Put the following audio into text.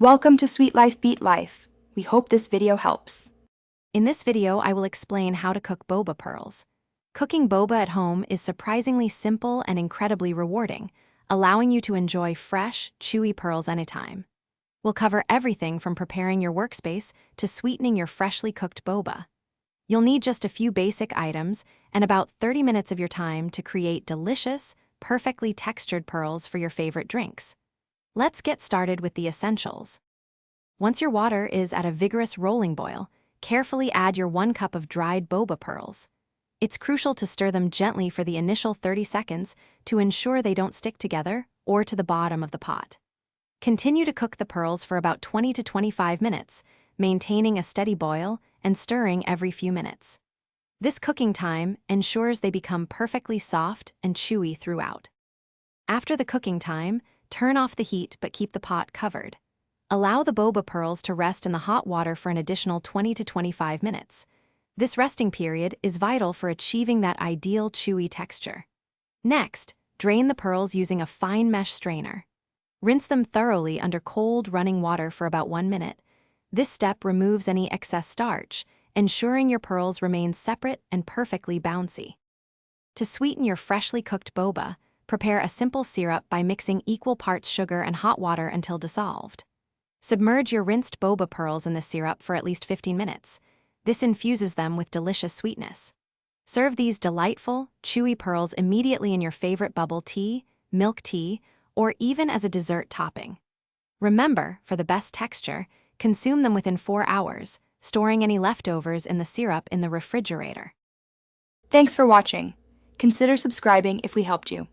Welcome to Sweet Life Beat Life. We hope this video helps. In this video, I will explain how to cook boba pearls. Cooking boba at home is surprisingly simple and incredibly rewarding, allowing you to enjoy fresh, chewy pearls anytime. We'll cover everything from preparing your workspace to sweetening your freshly cooked boba. You'll need just a few basic items and about 30 minutes of your time to create delicious, perfectly textured pearls for your favorite drinks. Let's get started with the essentials. Once your water is at a vigorous rolling boil, carefully add your 1 cup of dried boba pearls. It's crucial to stir them gently for the initial 30 seconds to ensure they don't stick together or to the bottom of the pot. Continue to cook the pearls for about 20 to 25 minutes, maintaining a steady boil and stirring every few minutes. This cooking time ensures they become perfectly soft and chewy throughout. After the cooking time, turn off the heat but keep the pot covered. Allow the boba pearls to rest in the hot water for an additional 20 to 25 minutes. This resting period is vital for achieving that ideal chewy texture. Next, drain the pearls using a fine mesh strainer. Rinse them thoroughly under cold running water for about 1 minute. This step removes any excess starch, ensuring your pearls remain separate and perfectly bouncy. To sweeten your freshly cooked boba, prepare a simple syrup by mixing equal parts sugar and hot water until dissolved. Submerge your rinsed boba pearls in the syrup for at least 15 minutes. This infuses them with delicious sweetness. Serve these delightful, chewy pearls immediately in your favorite bubble tea, milk tea, or even as a dessert topping. Remember, for the best texture, consume them within 4 hours, storing any leftovers in the syrup in the refrigerator. Thanks for watching. Consider subscribing if we helped you.